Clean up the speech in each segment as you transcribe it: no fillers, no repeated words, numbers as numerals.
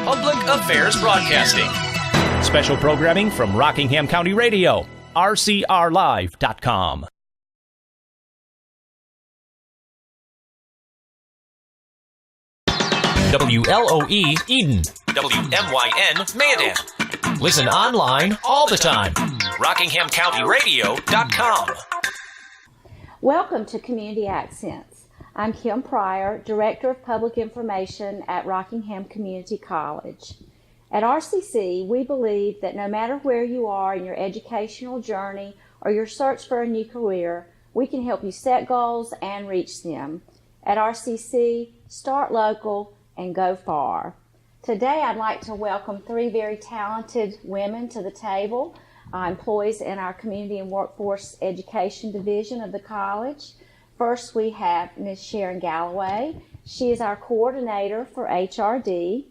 Public Affairs Broadcasting. Special programming from Rockingham County Radio, rcrlive.com. WLOE Eden, WMYN Mandan. Listen online all the time. RockinghamCountyRadio.com. Welcome to Community Accents. I'm Kim Pryor, Director of Public Information at Rockingham Community College. At RCC, we believe that no matter where you are in your educational journey or your search for a new career, we can help you set goals and reach them. At RCC, start local and go far. Today, I'd like to welcome three very talented women to the table, employees in our Community and Workforce Education Division of the college. First, we have Ms. Sharon Galloway. She is our coordinator for HRD.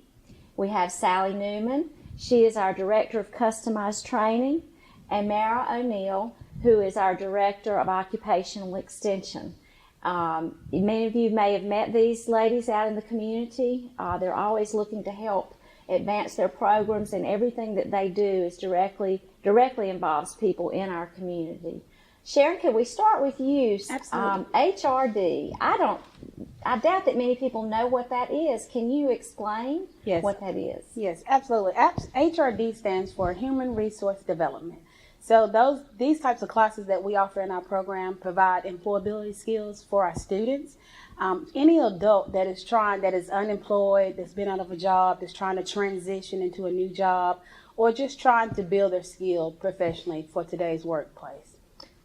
We have Sally Newman. She is our Director of Customized Training. And Mara O'Neill, who is our Director of Occupational Extension. Many of you may have met these ladies out in the community. They're always looking to help advance their programs, and everything that they do is directly involves people in our community. Sharon, can we start with you? Absolutely. HRD. I doubt that many people know what that is. Can you explain what that is? Yes, absolutely. HRD stands for Human Resource Development. So these types of classes that we offer in our program provide employability skills for our students. Any adult that is unemployed, that's been out of a job, that's trying to transition into a new job, or just trying to build their skill professionally for today's workplace.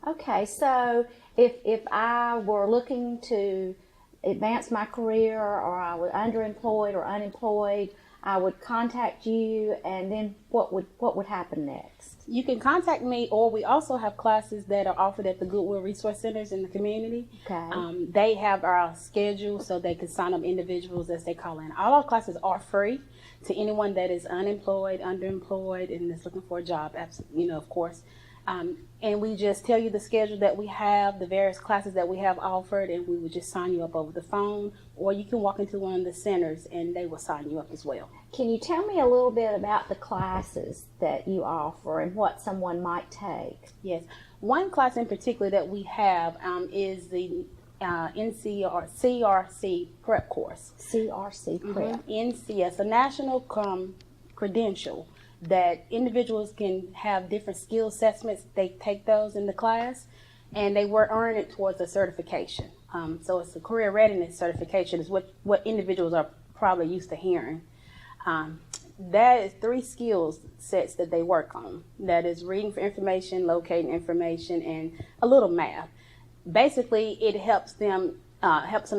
Okay, so if I were looking to advance my career, or I was underemployed or unemployed, I would contact you, and then what would happen next? You can contact me, or we also have classes that are offered at the Goodwill Resource Centers in the community. Okay. They have our schedule, so they can sign up individuals as they call in. All our classes are free to anyone that is unemployed, underemployed, and is looking for a job, of course. And we just tell you the schedule that we have, the various classes that we have offered, and we would just sign you up over the phone, or you can walk into one of the centers and they will sign you up as well. Can you tell me a little bit about the classes that you offer and what someone might take? Yes. One class in particular that we have is the CRC prep course. CRC prep. NCS, a national credential that individuals can have different skill assessments. They take those in the class, and they earn it towards a certification. So it's a career readiness certification is what individuals are probably used to hearing. That is 3 skills sets that they work on. That is reading for information, locating information, and a little math. Basically, it helps an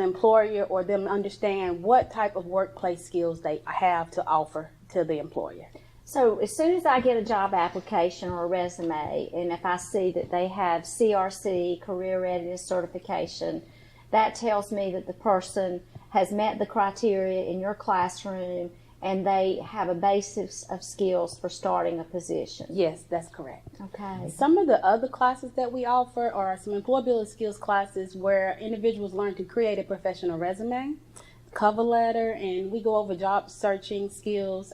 employer or them understand what type of workplace skills they have to offer to the employer. So as soon as I get a job application or a resume, and if I see that they have CRC, Career Readiness Certification, that tells me that the person has met the criteria in your classroom and they have a basis of skills for starting a position. Yes, that's correct. Okay. Some of the other classes that we offer are some employability skills classes where individuals learn to create a professional resume, cover letter, and we go over job searching skills.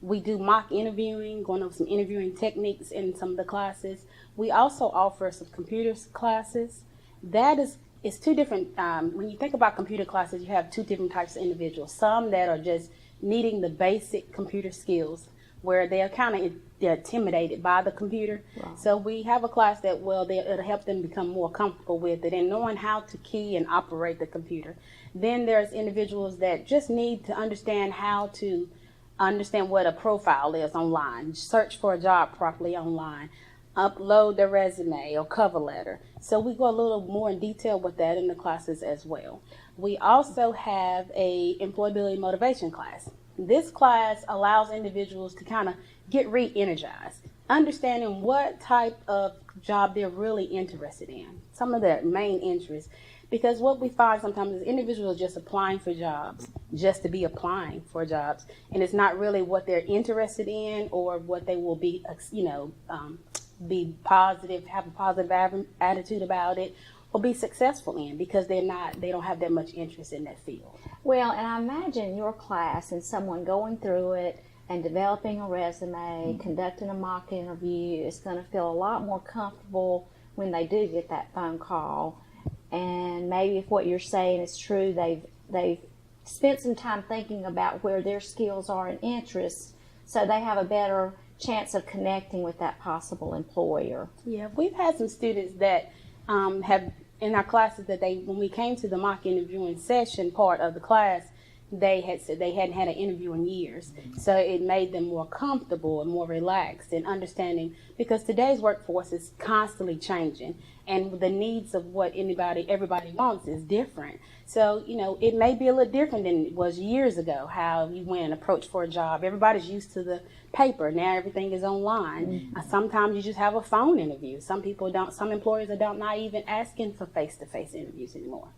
We do mock interviewing, going over some interviewing techniques in some of the classes. We also offer some computer classes. That is 2 different, when you think about computer classes, you have 2 different types of individuals. Some that are just needing the basic computer skills, where they're they're intimidated by the computer. Wow. So we have a class that, it'll help them become more comfortable with it and knowing how to key and operate the computer. Then there's individuals that just need to understand how to understand what a profile is online, search for a job properly online, upload their resume or cover letter. So we go a little more in detail with that in the classes as well. We also have a employability motivation class. This class allows individuals to kind of get re-energized, understanding what type of job they're really interested in, some of their main interests. Because what we find sometimes is individuals are just applying for jobs, just to be applying for jobs, and it's not really what they're interested in or what they will be, be positive, have a positive attitude about it, or be successful in, because they don't have that much interest in that field. Well, and I imagine your class and someone going through it and developing a resume, conducting a mock interview is going to feel a lot more comfortable when they do get that phone call. And maybe if what you're saying is true, they've spent some time thinking about where their skills are and interests, so they have a better chance of connecting with that possible employer. Yeah, we've had some students that have in our classes that when we came to the mock interviewing session part of the class, they had said they hadn't had an interview in years. So it made them more comfortable and more relaxed in understanding, because today's workforce is constantly changing and the needs of what everybody wants is different. So, it may be a little different than it was years ago, how you went and approached for a job. Everybody's used to the paper. Now everything is online. Sometimes you just have a phone interview. Some employers are not even asking for face-to-face interviews anymore.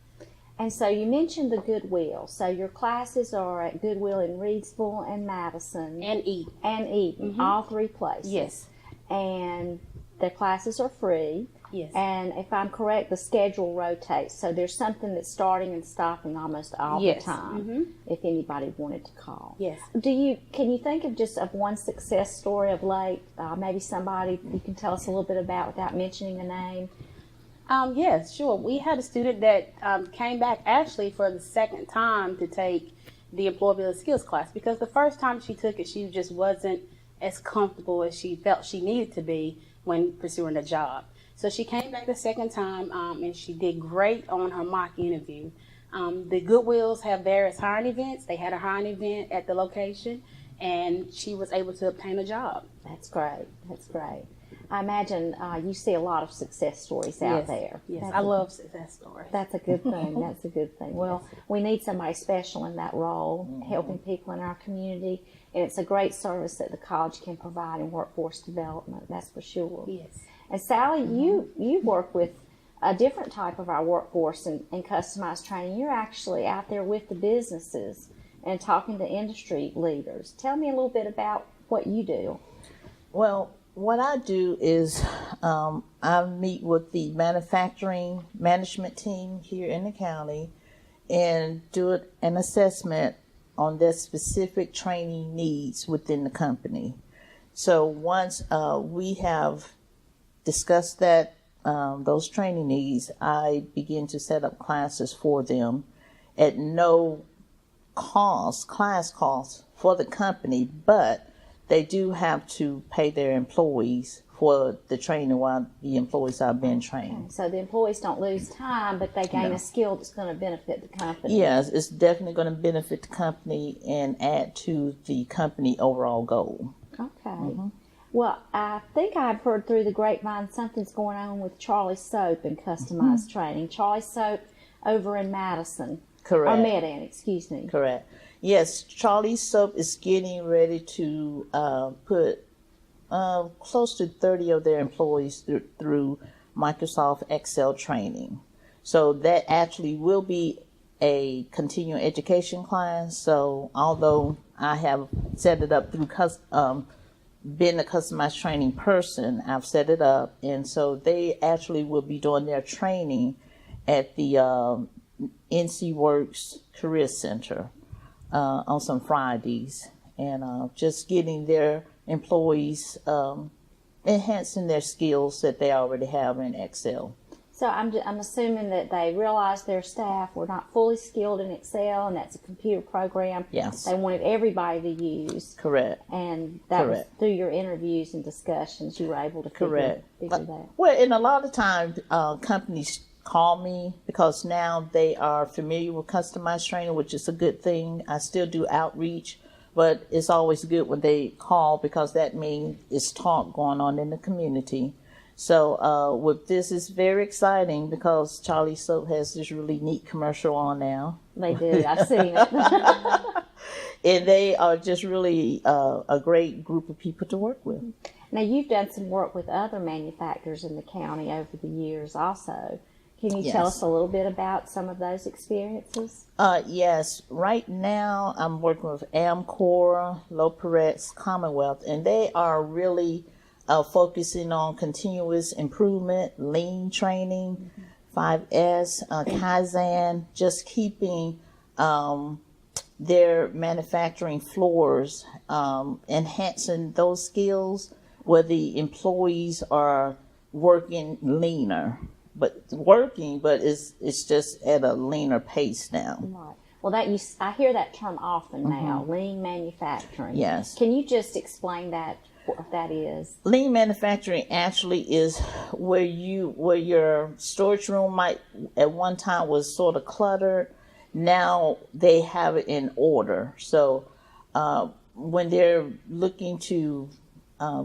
And so you mentioned the Goodwill. So your classes are at Goodwill in Reidsville and Madison. And Eden. All three places. Yes. And the classes are free. Yes. And if I'm correct, the schedule rotates. So there's something that's starting and stopping almost all the time, if anybody wanted to call. Yes. Can you think of one success story of late? Maybe somebody you can tell us a little bit about without mentioning a name? Yes, sure. We had a student that came back actually for the second time to take the employability skills class, because the first time she took it, she just wasn't as comfortable as she felt she needed to be when pursuing a job. So she came back the second time, and she did great on her mock interview. The Goodwills have various hiring events. They had a hiring event at the location, and she was able to obtain a job. That's great. That's great. I imagine you see a lot of success stories out there. Yes, I love success stories. That's a good thing. That's a good thing. Well, we need somebody special in that role, helping people in our community, and it's a great service that the college can provide in workforce development. That's for sure. Yes. And Sally, you work with a different type of our workforce and customized training. You're actually out there with the businesses and talking to industry leaders. Tell me a little bit about what you do. Well, what I do is I meet with the manufacturing management team here in the county and do an assessment on their specific training needs within the company. So once we have discussed those training needs, I begin to set up classes for them at no class cost for the company, but they do have to pay their employees for the training while the employees are being trained. Okay. So the employees don't lose time, but they gain a skill that's going to benefit the company. Yes, it's definitely going to benefit the company and add to the company overall goal. Okay. Well, I think I've heard through the grapevine something's going on with Charlie Soap and customized training. Charlie Soap over in Madison. Correct. Or Medan, excuse me. Correct. Yes, Charlie Soap is getting ready to put close to 30 of their employees through Microsoft Excel training. So that actually will be a continuing education class. So although I have set it up through being a customized training person, I've set it up. And so they actually will be doing their training at the NC Works Career Center on some Fridays, and just getting their employees enhancing their skills that they already have in Excel. So I'm assuming that they realized their staff were not fully skilled in Excel, and that's a computer program Yes. they wanted everybody to use. Correct. And that was Correct. through your interviews and discussions you were able to figure that. Well, and a lot of times companies call me because now they are familiar with customized training, which is a good thing. I still do outreach, but it's always good when they call because that means it's talk going on in the community. So with this, it's very exciting because Charlie Soap has this really neat commercial on now. They do. I've seen it. And they are just really a great group of people to work with. Now, you've done some work with other manufacturers in the county over the years also. Can you tell us a little bit about some of those experiences? Yes. Right now, I'm working with Amcor, Loperex, Commonwealth, and they are really focusing on continuous improvement, lean training, 5S, Kaizen, just keeping their manufacturing floors, enhancing those skills where the employees are working leaner, but it's just at a leaner pace now. Right. Well, I hear that term often now, lean manufacturing. Yes. Can you just explain that, what that is? Lean manufacturing actually is where your storage room might at one time was sort of cluttered. Now they have it in order. So when they're looking to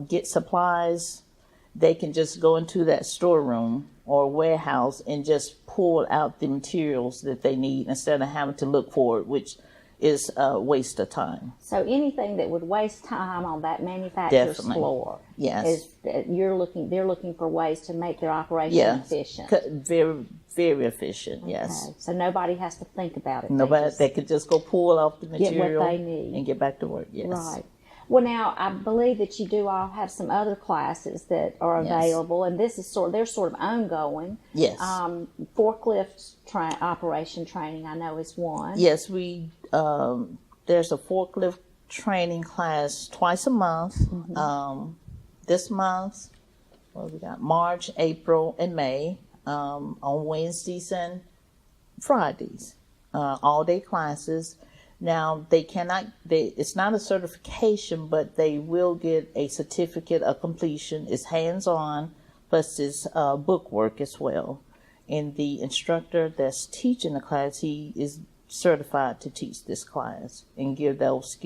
get supplies, they can just go into that storeroom or warehouse and just pull out the materials that they need instead of having to look for it, which is a waste of time. So anything that would waste time on that manufacturer's Definitely. floor, Yes, they're looking for ways to make their operation efficient. Very, very efficient. Yes. Okay. So nobody has to think about it. They could just go pull off the get material what they need and get back to work. Yes. Right. Well, now I believe that you do all have some other classes that are available, and this is they're sort of ongoing. Yes. Forklift operation training, I know, is one. Yes, we there's a forklift training class twice a month. This month, what we got? March, April, and May on Wednesdays and Fridays, all day classes. Now it's not a certification, but they will get a certificate of completion. It's hands-on, plus it's book work as well. And the instructor that's teaching the class, he is certified to teach this class and give those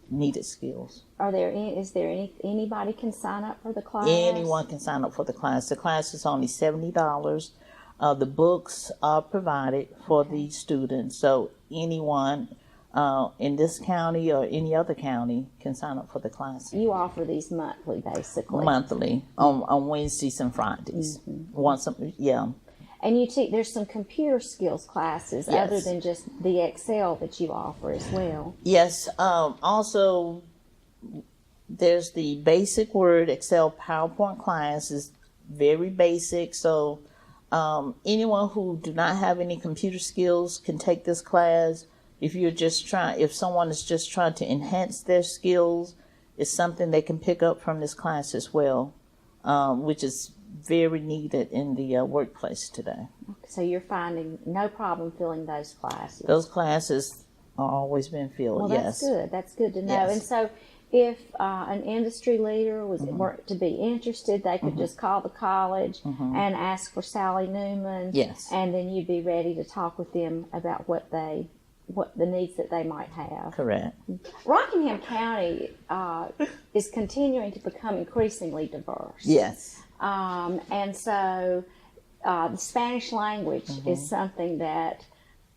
needed skills. Anybody can sign up for the class? Anyone can sign up for the class. The class is only $70. The books are provided for the students, so anyone in this county or any other county can sign up for the class. You offer these monthly, basically. Monthly on Wednesdays and Fridays. And you teach. There's some computer skills classes other than just the Excel that you offer as well. Yes. Also, there's the basic Word, Excel, PowerPoint class is very basic. So anyone who do not have any computer skills can take this class. If someone is just trying to enhance their skills, it's something they can pick up from this class as well, which is very needed in the workplace today. So you're finding no problem filling those classes? Those classes are always been filled. Well, yes. That's good. That's good to know. Yes. And so, if an industry leader were to be interested, they could just call the college and ask for Sally Newman. Yes. And then you'd be ready to talk with them about what the needs that they might have. Correct. Rockingham County is continuing to become increasingly diverse. Yes. And so the Spanish language is something that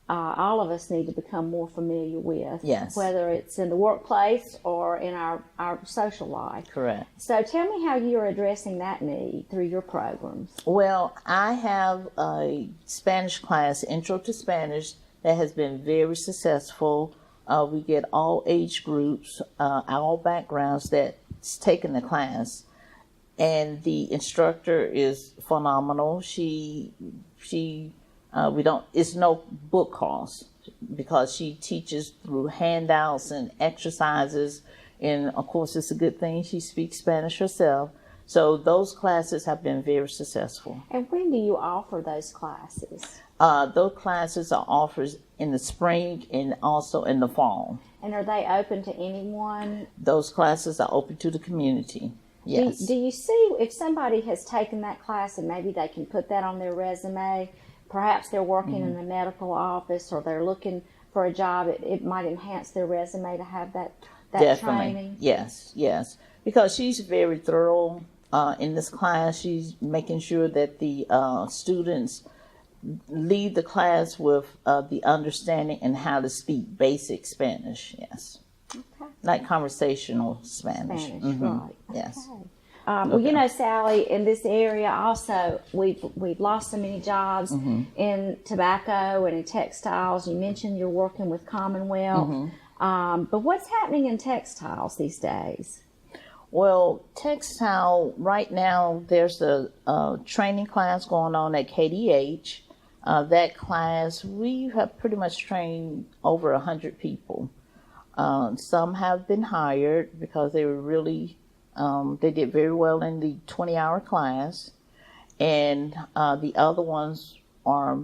all of us need to become more familiar with. Yes. Whether it's in the workplace or in our social life. Correct. So tell me how you're addressing that need through your programs. Well, I have a Spanish class, Intro to Spanish, that has been very successful. We get all age groups, all backgrounds that's taken the class. And the instructor is phenomenal. It's no book cost because she teaches through handouts and exercises. And of course, it's a good thing she speaks Spanish herself. So those classes have been very successful. And when do you offer those classes? Those classes are offered in the spring and also in the fall. And are they open to anyone? Those classes are open to the community. Yes. Do you see if somebody has taken that class and maybe they can put that on their resume? Perhaps they're working in a medical office or they're looking for a job. It might enhance their resume to have that Definitely. Training. Yes. Because she's very thorough in this class. She's making sure that the students leave the class with the understanding and how to speak basic Spanish. Yes. Okay. Like conversational Spanish. Right. Yes. Okay. Well, you know, Sally, in this area also, we've lost so many jobs in tobacco and in textiles. You mentioned you're working with Commonwealth. But what's happening in textiles these days? Well, textile, right now, there's a training class going on at KDH. That class, we have pretty much trained over 100 people. Some have been hired because they were really, they did very well in the 20-hour class. And the other ones are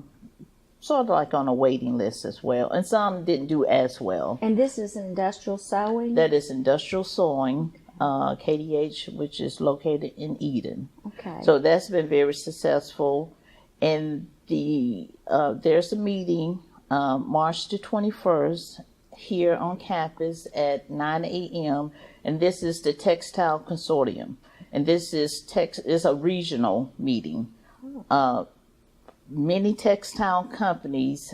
sort of like on a waiting list as well. And some didn't do as well. And this is industrial sewing? That is industrial sewing, KDH, which is located in Eden. Okay. So that's been very successful. And there's a meeting March the 21st here on campus at 9 a.m. And this is the Textile Consortium. And this is a regional meeting. Many textile companies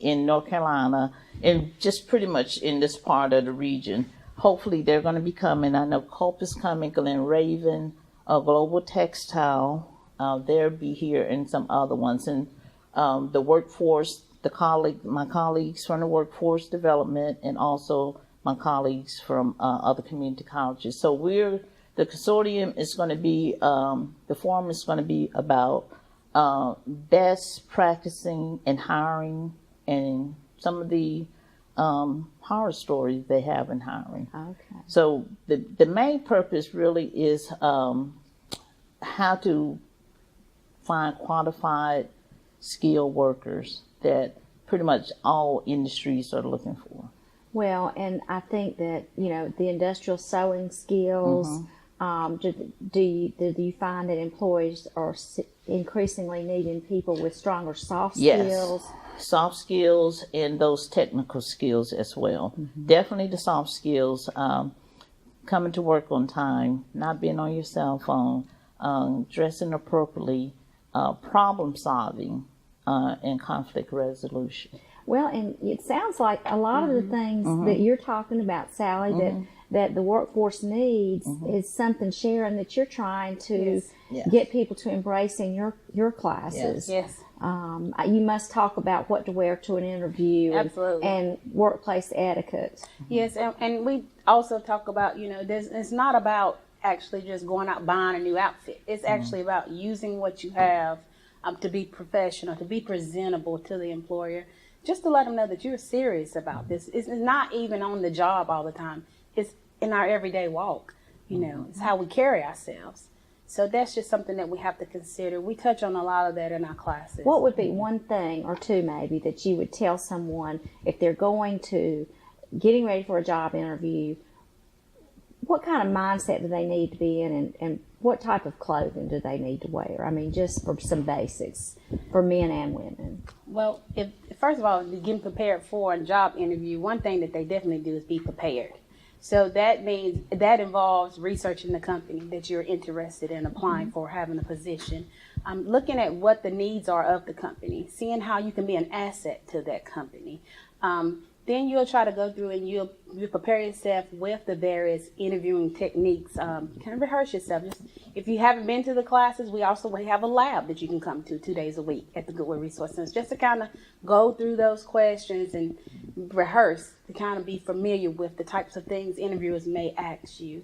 in North Carolina and just pretty much in this part of the region. Hopefully they're going to be coming. I know Culp is coming, Glen Raven, Global Textile. They'll be here and some other ones. And the workforce, my colleagues from the workforce development and also my colleagues from other community colleges. So the consortium is going to be, the forum is going to be about best practicing and hiring and some of the horror stories they have in hiring. Okay. So the main purpose really is how to find qualified skilled workers that pretty much all industries are looking for. Well, and I think that, the industrial sewing skills, do you find that employees are increasingly needing people with stronger soft skills? Yes, soft skills and those technical skills as well. Definitely the soft skills, coming to work on time, not being on your cell phone, dressing appropriately, problem solving, and conflict resolution. Well, and it sounds like a lot of the things that you're talking about, Sally, that the workforce needs is something, Sharon, that you're trying to get people to embrace in your classes. Yes. You must talk about what to wear to an interview. Absolutely. And workplace etiquette. Yes, and we also talk about, it's not about actually just going out buying a new outfit. It's actually about using what you have to be professional, to be presentable to the employer, just to let them know that you're serious about this. It's not even on the job all the time. It's in our everyday walk. It's how we carry ourselves. So that's just something that we have to consider. We touch on a lot of that in our classes. What would be one thing or two maybe that you would tell someone if they're getting ready for a job interview? What kind of mindset do they need to be in, and what type of clothing do they need to wear? I mean, just for some basics for men and women. Well, first of all, getting prepared for a job interview, one thing that they definitely do is be prepared. So that means that involves researching the company that you're interested in applying for, having a position, looking at what the needs are of the company, seeing how you can be an asset to that company. Then you'll try to go through and you'll prepare yourself with the various interviewing techniques. Kind of rehearse yourself. Just, if you haven't been to the classes, we also have a lab that you can come to 2 days a week at the Goodwill Resource Center, just to kind of go through those questions and rehearse, to kind of be familiar with the types of things interviewers may ask you.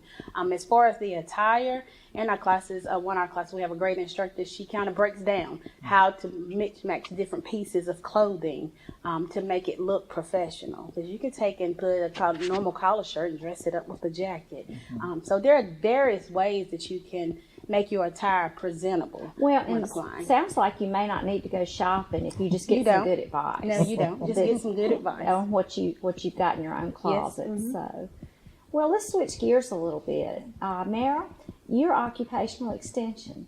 As far as the attire, in our classes, one of our classes, we have a great instructor. She kind of breaks down how to mix different pieces of clothing to make it look professional. Because you can take and put a normal collar shirt and dress it up with a jacket. So there are various ways that you can make your attire presentable. Well, and it sounds like you may not need to go shopping if you just get some good advice. No, you don't. Just get some good advice on what you've got in your own closet. Yes. So, well, let's switch gears a little bit. Mara, your occupational extension.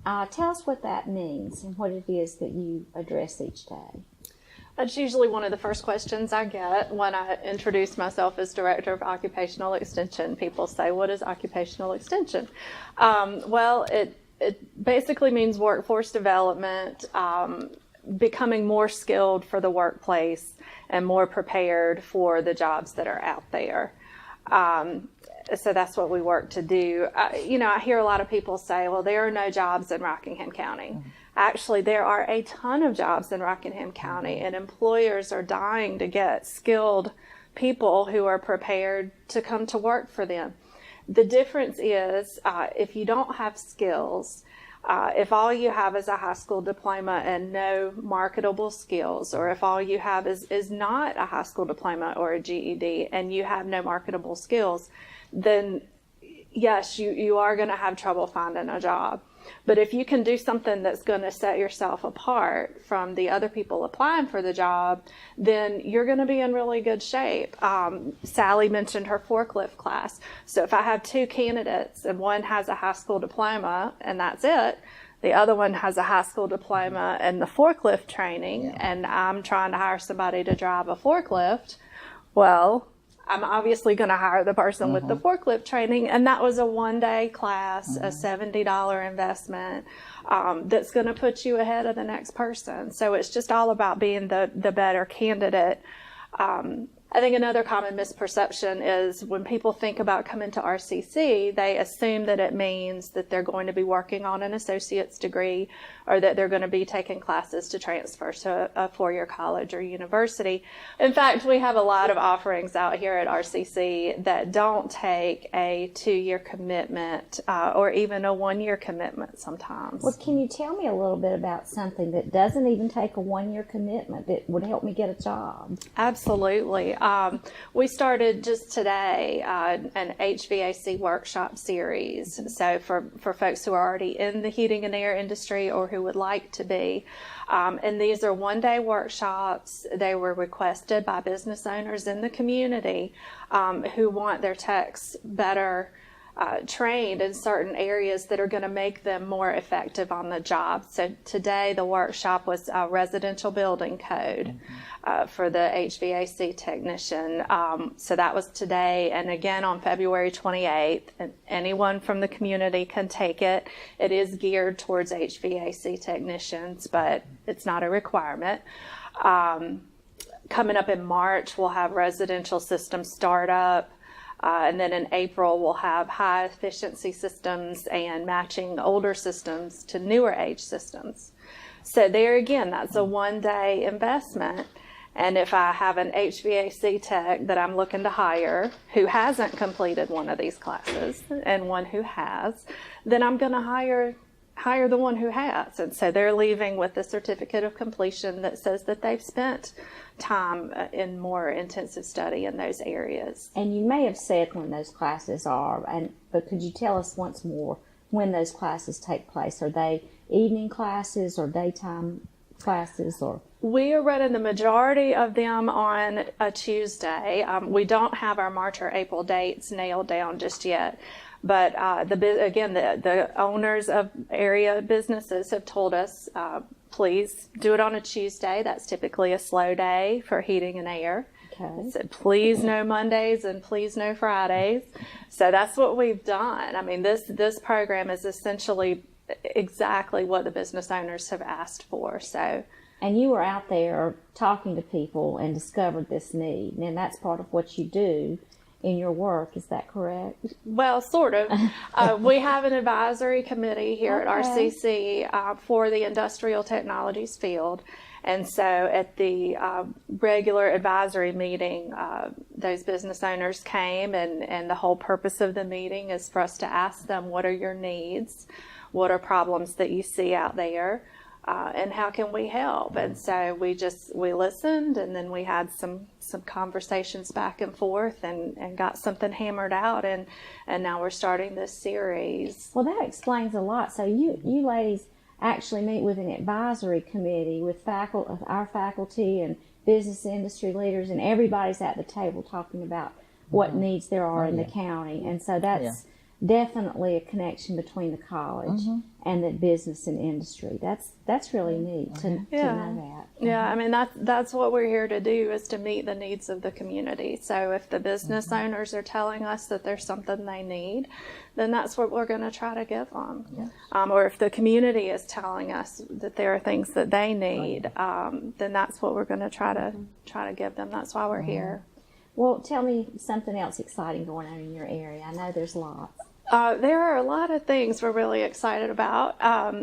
Tell us what that means and what it is that you address each day. That's usually one of the first questions I get when I introduce myself as Director of Occupational Extension. People say, what is occupational extension? Well, it basically means workforce development, becoming more skilled for the workplace and more prepared for the jobs that are out there. So that's what we work to do. I hear a lot of people say, well, there are no jobs in Rockingham County. Actually, there are a ton of jobs in Rockingham County, and employers are dying to get skilled people who are prepared to come to work for them. The difference is if you don't have skills, If all you have is a high school diploma and no marketable skills, or if all you have is not a high school diploma or a GED and you have no marketable skills, then yes, you are going to have trouble finding a job. But if you can do something that's going to set yourself apart from the other people applying for the job, then you're going to be in really good shape. Sally mentioned her forklift class. So if I have 2 candidates and one has a high school diploma and that's it, the other one has a high school diploma and the forklift training, and I'm trying to hire somebody to drive a forklift, well, I'm obviously going to hire the person with the forklift training, and that was a 1-day class, a $70 investment that's going to put you ahead of the next person. So it's just all about being the better candidate. I think another common misperception is when people think about coming to RCC, they assume that it means that they're going to be working on an associate's degree or that they're going to be taking classes to transfer to a 4-year college or university. In fact, we have a lot of offerings out here at RCC that don't take a 2-year commitment or even a 1-year commitment sometimes. Well, can you tell me a little bit about something that doesn't even take a 1-year commitment that would help me get a job? Absolutely. We started just today an HVAC workshop series. So for folks who are already in the heating and air industry or who would like to be. And these are 1-day workshops. They were requested by business owners in the community who want their techs better trained in certain areas that are going to make them more effective on the job. So today the workshop was residential building code for the HVAC technician. So that was today, and again on February 28th. And anyone from the community can take it. It is geared towards HVAC technicians, but it's not a requirement. Coming up in March, we'll have residential system startup. And then in April, we'll have high efficiency systems and matching older systems to newer age systems. So there again, that's a 1-day investment. And if I have an HVAC tech that I'm looking to hire who hasn't completed one of these classes and one who has, then I'm going to hire the one who has. And so they're leaving with a certificate of completion that says that they've spent time in more intensive study in those areas. And you may have said when those classes are, but could you tell us once more when those classes take place? Are they evening classes or daytime classes? Or we are running the majority of them on a Tuesday. We don't have our March or April dates nailed down just yet. But the owners of area businesses have told us, please do it on a Tuesday. That's typically a slow day for heating and air. okay. So please no Mondays and please no Fridays. So that's what we've done. I mean, this program is essentially exactly what the business owners have asked for. So. And you were out there talking to people and discovered this need, and that's part of what you do in your work. Is that correct? Well, sort of. We have an advisory committee here at RCC for the industrial technologies field. And so at the regular advisory meeting, those business owners came, and the whole purpose of the meeting is for us to ask them, what are your needs? What are problems that you see out there? And how can we help? And so we listened, and then we had some conversations back and forth and got something hammered out, and now we're starting this series. Well, that explains a lot. So you ladies actually meet with an advisory committee with our faculty and business industry leaders, and everybody's at the table talking about what needs there are in the county. And so that's definitely a connection between the college and the business and industry. That's really neat to know that. Yeah, I mean that's what we're here to do, is to meet the needs of the community. So if the business owners are telling us that there's something they need, then that's what we're going to try to give them. Yes. Or if the community is telling us that there are things that they need, then that's what we're going to try to give them. That's why we're here. Well, tell me something else exciting going on in your area. I know there's lots. There are a lot of things we're really excited about.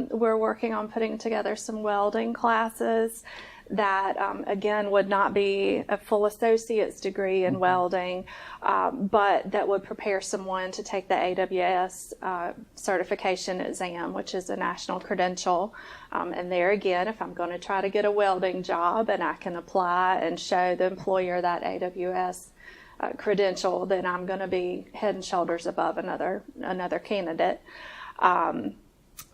We're working on putting together some welding classes that, again, would not be a full associate's degree in welding, but that would prepare someone to take the AWS certification exam, which is a national credential. And there again, if I'm going to try to get a welding job and I can apply and show the employer that AWS credential, then I'm going to be head and shoulders above another candidate.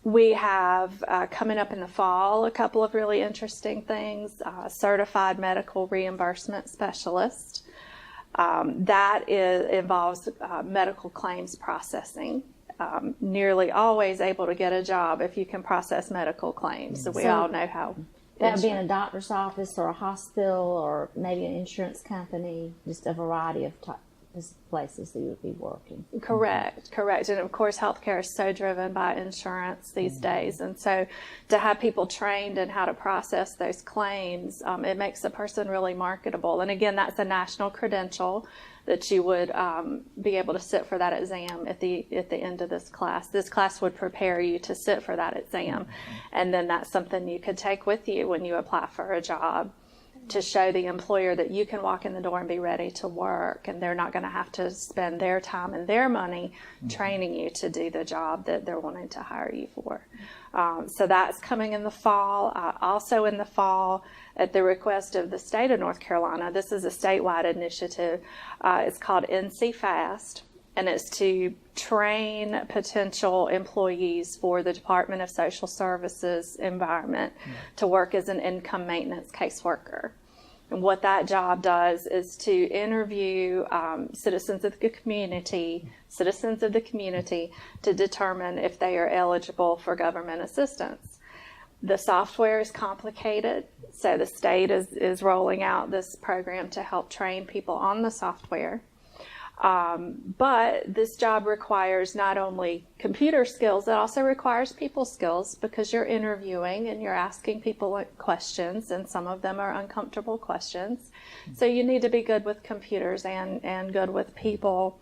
We have coming up in the fall a couple of really interesting things. Certified medical reimbursement specialist. That involves medical claims processing. Nearly always able to get a job if you can process medical claims. So we all know how. That would be in a doctor's office or a hospital or maybe an insurance company, just a variety of places that you would be working. Correct. And of course, healthcare is so driven by insurance these days. And so to have people trained in how to process those claims, it makes the person really marketable. And again, that's a national credential that you would be able to sit for that exam at the end of this class. This class would prepare you to sit for that exam. And then that's something you could take with you when you apply for a job, to show the employer that you can walk in the door and be ready to work, and they're not going to have to spend their time and their money training you to do the job that they're wanting to hire you for. So that's coming in the fall. Also in the fall, at the request of the state of North Carolina, this is a statewide initiative. It's called NC Fast, and it's to train potential employees for the Department of Social Services environment to work as an income maintenance caseworker. And what that job does is to interview citizens of the community to determine if they are eligible for government assistance. The software is complicated, so the state is rolling out this program to help train people on the software. But this job requires not only computer skills, it also requires people skills, because you're interviewing and you're asking people questions, and some of them are uncomfortable questions. So you need to be good with computers and good with people.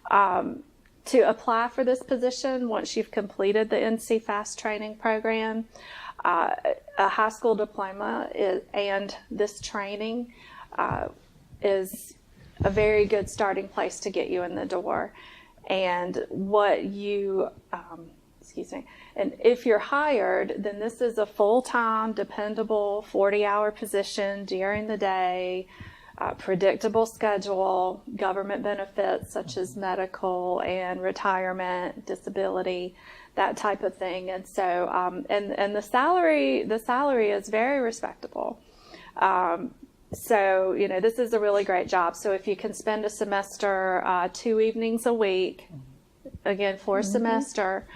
To apply for this position, once you've completed the NC Fast training program, a high school diploma and this training is a very good starting place to get you in the door. And what you, and if you're hired, then this is a full-time, dependable 40-hour position during the day, predictable schedule, government benefits such as medical and retirement, disability, that type of thing. And so, and the salary is very respectable. So, this is a really great job. So if you can spend a semester 2 evenings a week, again, for a semester,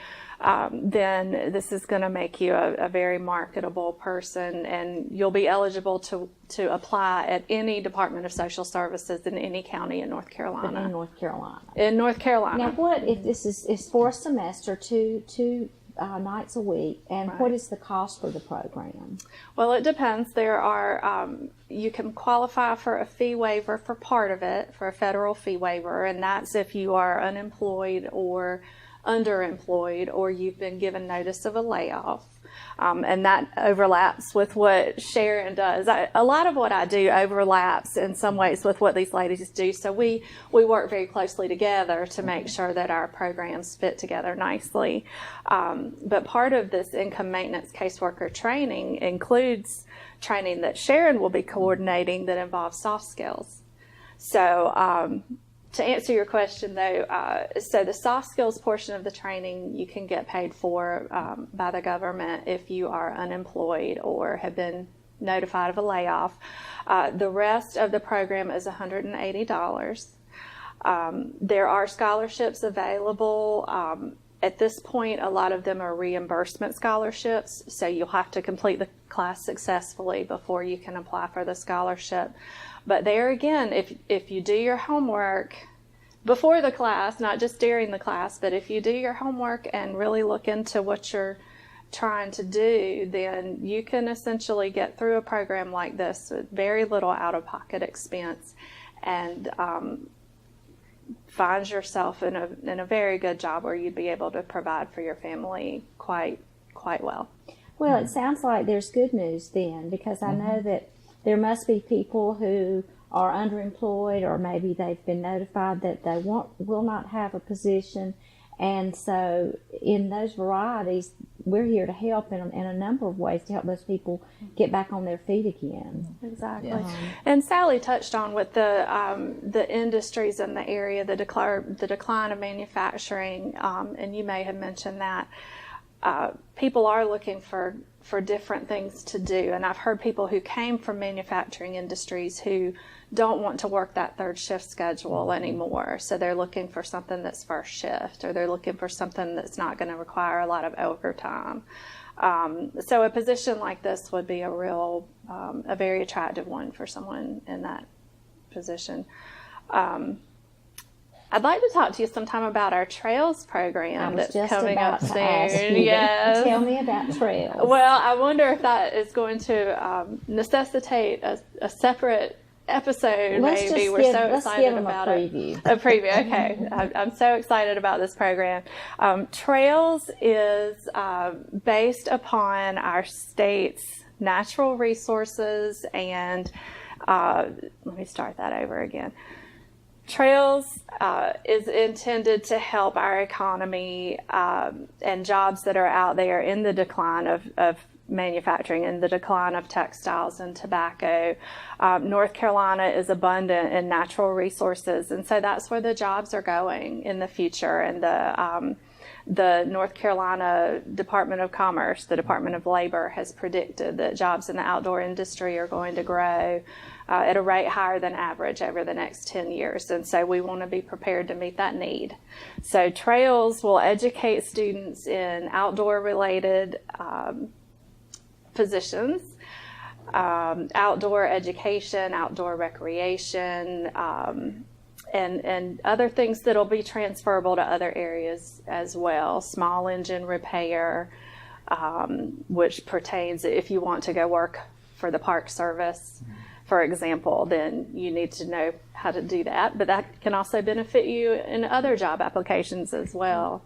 then this is going to make you a very marketable person, and you'll be eligible to apply at any Department of Social Services in any county in North Carolina. In North Carolina. In North Carolina. Now, what if this is for a semester, two nights a week, and Right. What is the cost for the program? Well, it depends. There are, you can qualify for a fee waiver for part of it, for a federal fee waiver, and that's if you are unemployed or underemployed, or you've been given notice of a layoff. And that overlaps with what Sharon does. A lot of what I do overlaps in some ways with what these ladies do. So we work very closely together to make sure that our programs fit together nicely. But part of this income maintenance caseworker training includes training that Sharon will be coordinating that involves soft skills. So to answer your question, though, so the soft skills portion of the training you can get paid for by the government if you are unemployed or have been notified of a layoff. The rest of the program is $180. There are scholarships available. At this point, a lot of them are reimbursement scholarships, so you'll have to complete the class successfully before you can apply for the scholarship. But there again, if you do your homework before the class, not just during the class, but if you do your homework and really look into what you're trying to do, then you can essentially get through a program like this with very little out-of-pocket expense, and find yourself in a very good job where you'd be able to provide for your family quite well. Well, it sounds like there's good news then, because I know that there must be people who are underemployed, or maybe they've been notified that they will not have a position. And so in those varieties, we're here to help in a number of ways to help those people get back on their feet again. Exactly. Yes. And Sally touched on with the industries in the area, the decline of manufacturing, and you may have mentioned that. People are looking for different things to do. And I've heard people who came from manufacturing industries who don't want to work that third shift schedule anymore. So they're looking for something that's first shift, or they're looking for something that's not going to require a lot of overtime. So a position like this would be a very attractive one for someone in that position. I'd like to talk to you sometime about our Trails program that's coming up soon. Yes. Tell me about Trails. Well, I wonder if that is going to necessitate a separate episode. Let's maybe we're so excited about it. A preview. Okay, I'm so excited about this program. Trails is based upon our state's natural resources, and let me start that over again. Trails is intended to help our economy and jobs that are out there in the decline of manufacturing, and the decline of textiles and tobacco. North Carolina is abundant in natural resources, and so that's where the jobs are going in the future. And the North Carolina Department of Commerce, the Department of Labor, has predicted that jobs in the outdoor industry are going to grow at a rate higher than average over the next 10 years. And so we want to be prepared to meet that need. So Trails will educate students in outdoor-related positions, outdoor education, outdoor recreation, and other things that will be transferable to other areas as well. Small engine repair, which pertains if you want to go work for the Park Service, for example, then you need to know how to do that. But that can also benefit you in other job applications as well.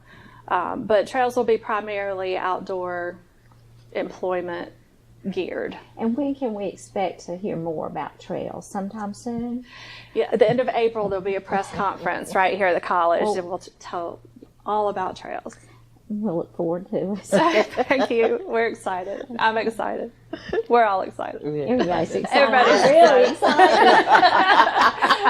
But Trails will be primarily outdoor employment geared. And when can we expect to hear more about Trails? Sometime soon? Yeah, at the end of April, there'll be a press conference right here at the college, and we'll tell all about Trails. We'll look forward to it. Thank you. We're excited. I'm excited. We're all excited. Everybody's excited. Everybody's really excited.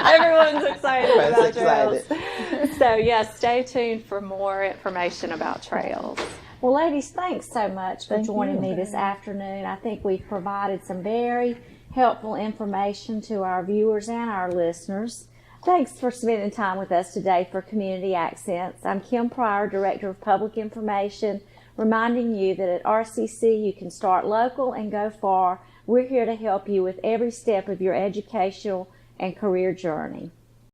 Everyone's excited about excited. Trails. So, yes, stay tuned for more information about Trails. Well, ladies, thanks so much for Thank joining you. me this afternoon. I think we've provided some very helpful information to our viewers and our listeners. Thanks for spending time with us today for Community Accents. I'm Kim Pryor, Director of Public Information, reminding you that at RCC you can start local and go far. We're here to help you with every step of your educational and career journey.